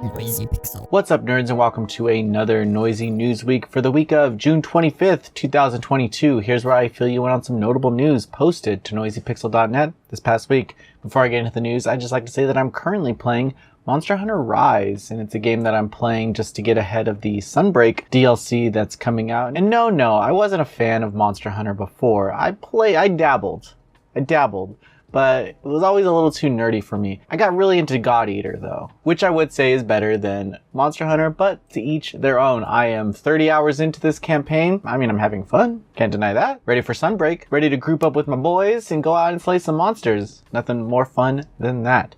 Noisy Pixel. What's up, nerds, and welcome to another Noisy News Week for the week of June 25th, 2022. Here's where I fill you in on some notable news posted to noisypixel.net this past week. Before I get into the news, I'd just like to say that I'm currently playing Monster Hunter Rise, and it's a game that I'm playing just to get ahead of the Sunbreak DLC that's coming out. And no, I wasn't a fan of Monster Hunter before. I dabbled, but it was always a little too nerdy for me. I got really into God Eater though, which I would say is better than Monster Hunter, but to each their own. I am 30 hours into this campaign. I mean, I'm having fun, can't deny that. Ready for Sunbreak, ready to group up with my boys and go out and slay some monsters. Nothing more fun than that.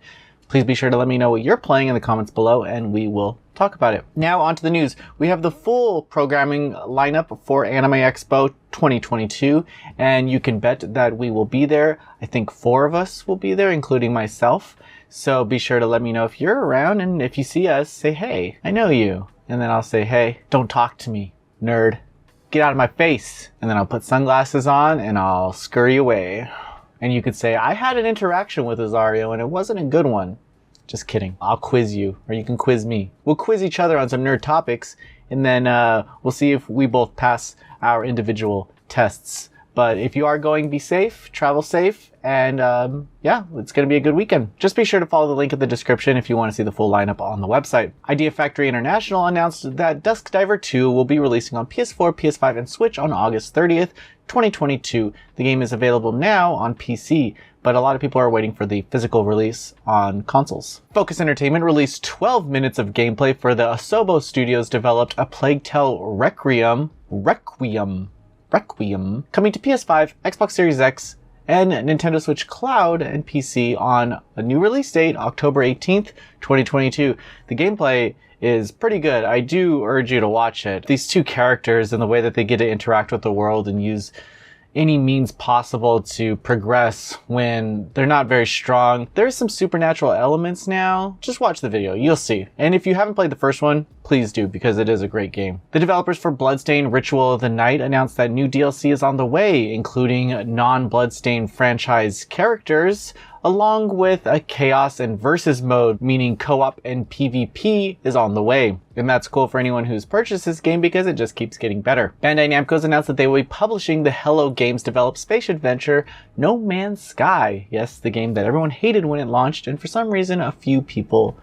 Please be sure to let me know what you're playing in the comments below and we will talk about it. Now on to the news. We have the full programming lineup for Anime Expo 2022, and you can bet that we will be there. I think 4 of us will be there, including myself. So be sure to let me know if you're around, and if you see us, say, hey, I know you. And then I'll say, hey, don't talk to me, nerd. Get out of my face. And then I'll put sunglasses on and I'll scurry away. And you could say, I had an interaction with Azario and it wasn't a good one. Just kidding. I'll quiz you, or you can quiz me. We'll quiz each other on some nerd topics, and then we'll see if we both pass our individual tests. But if you are going, be safe, travel safe, and yeah, it's going to be a good weekend. Just be sure to follow the link in the description if you want to see the full lineup on the website. Idea Factory International announced that Dusk Diver 2 will be releasing on PS4, PS5, and Switch on August 30th, 2022. The game is available now on PC, but a lot of people are waiting for the physical release on consoles. Focus Entertainment released 12 minutes of gameplay for the Asobo Studios developed a Plaguetel Requiem coming to PS5, Xbox Series X, and Nintendo Switch Cloud and PC on a new release date, October 18th, 2022. The gameplay is pretty good. I do urge you to watch it. These two characters and the way that they get to interact with the world and use any means possible to progress when they're not very strong. There's some supernatural elements now. Just watch the video, you'll see. And if you haven't played the first one, please do, because it is a great game. The developers for Bloodstained Ritual of the Night announced that new DLC is on the way, including non-Bloodstained franchise characters, along with a Chaos and Versus mode, meaning co-op and PvP is on the way. And that's cool for anyone who's purchased this game because it just keeps getting better. Bandai Namco's announced that they will be publishing the Hello Games developed space adventure No Man's Sky. Yes, the game that everyone hated when it launched, and for some reason a few people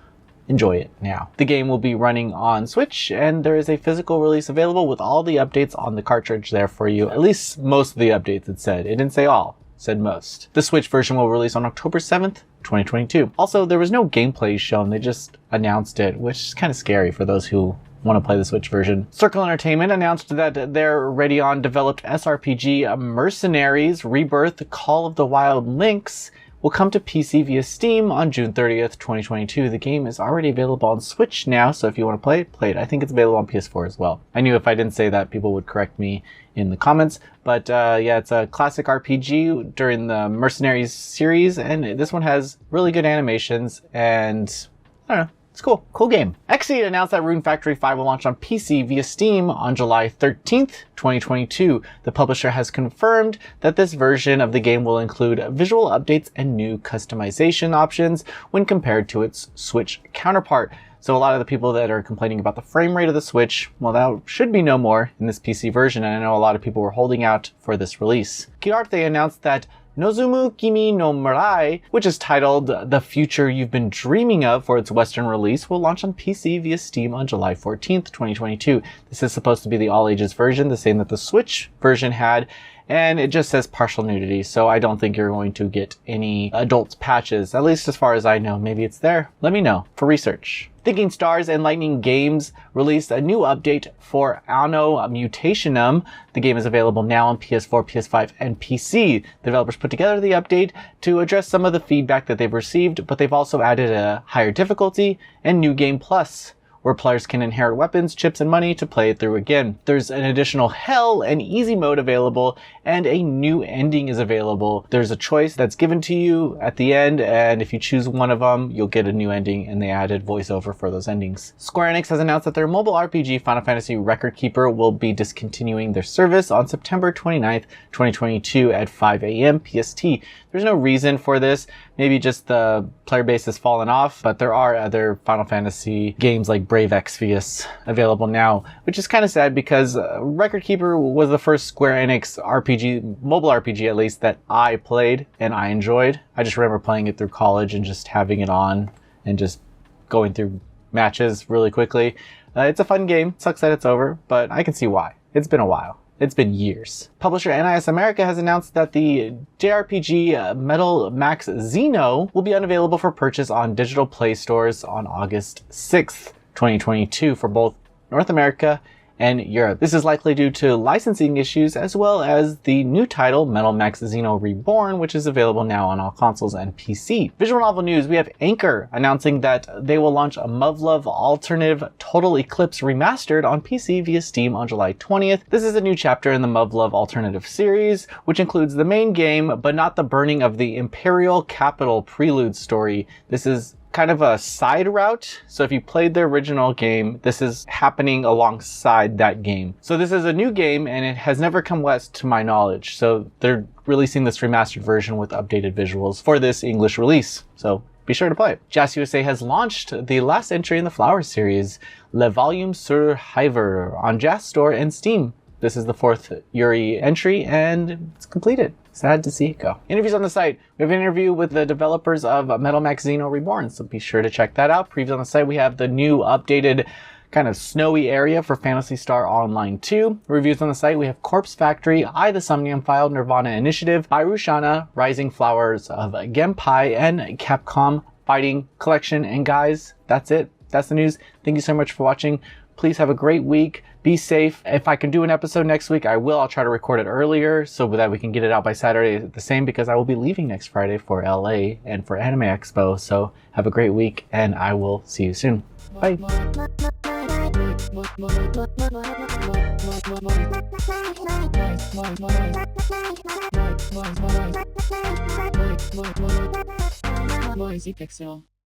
enjoy it now. The game will be running on Switch, and there is a physical release available with all the updates on the cartridge there for you. At least most of the updates, it said. It didn't say all. Said most. The Switch version will release on October 7th, 2022. Also, there was no gameplay shown, they just announced it, which is kind of scary for those who want to play the Switch version. Circle Entertainment announced that their Radeon developed SRPG Mercenaries Rebirth Call of the Wild Lynx will come to PC via Steam on June 30th, 2022. The game is already available on Switch now, so if you want to play it, play it. I think it's available on PS4 as well. I knew if I didn't say that, people would correct me in the comments, but yeah, it's a classic RPG during the Mercenaries series, and this one has really good animations, and I don't know, it's cool. Cool game. Xseed announced that Rune Factory 5 will launch on PC via Steam on July 13th, 2022. The publisher has confirmed that this version of the game will include visual updates and new customization options when compared to its Switch counterpart. So a lot of the people that are complaining about the frame rate of the Switch, well, that should be no more in this PC version, and I know a lot of people were holding out for this release. Kiarte announced that Nozumu Kimi no Mirai, which is titled The Future You've Been Dreaming Of for its Western release, will launch on PC via Steam on July 14th, 2022. This is supposed to be the all-ages version, the same that the Switch version had, and it just says partial nudity, so I don't think you're going to get any adult patches, at least as far as I know. Maybe it's there. Let me know for research. Thinking Stars and Lightning Games released a new update for Anno Mutationum. The game is available now on PS4, PS5, and PC. The developers put together the update to address some of the feedback that they've received, but they've also added a higher difficulty and New Game Plus, where players can inherit weapons, chips, and money to play it through again. There's an additional Hell and Easy mode available, and a new ending is available. There's a choice that's given to you at the end, and if you choose one of them, you'll get a new ending, and they added voiceover for those endings. Square Enix has announced that their mobile RPG Final Fantasy Record Keeper will be discontinuing their service on September 29th, 2022 at 5 a.m. PST. There's no reason for this, Maybe just the player base has fallen off, but there are other Final Fantasy games like Brave Exvius available now, which is kind of sad because Record Keeper was the first Square Enix RPG, mobile RPG at least, that I played and I enjoyed. I just remember playing it through college and just having it on and just going through matches really quickly. It's a fun game. Sucks that it's over, but I can see why. It's been a while. It's been years. Publisher NIS America has announced that the JRPG Metal Max Xeno will be unavailable for purchase on digital play stores on August 6th, 2022 for both North America and Europe. This is likely due to licensing issues as well as the new title, Metal Max Xeno Reborn, which is available now on all consoles and PC. Visual novel news, we have Anchor announcing that they will launch a Muv-Luv Alternative Total Eclipse Remastered on PC via Steam on July 20th. This is a new chapter in the Muv-Luv Alternative series, which includes the main game, but not the burning of the Imperial Capital Prelude story. This is kind of a side route. So if you played the original game, this is happening alongside that game. So this is a new game and it has never come west to my knowledge. So they're releasing this remastered version with updated visuals for this English release. So be sure to play it. JAS USA has launched the last entry in the Flower series, Le Volume sur Hiver, on JAS Store and Steam. This is the 4th Yuri entry and it's completed. Sad to see it go. Interviews on the site. We have an interview with the developers of Metal Max Xeno Reborn, so be sure to check that out. Previews on the site. We have the new updated kind of snowy area for Phantasy Star Online 2. Reviews on the site. We have Corpse Factory, I the Somnium File, Nirvana Initiative, Irushana, Rising Flowers of Genpai, and Capcom Fighting Collection. And guys, that's it. That's the news. Thank you so much for watching. Please have a great week. Be safe. If I can do an episode next week, I will. I'll try to record it earlier so that we can get it out by Saturday the same, because I will be leaving next Friday for LA and for Anime Expo. So have a great week and I will see you soon. Bye. Voice Pixel.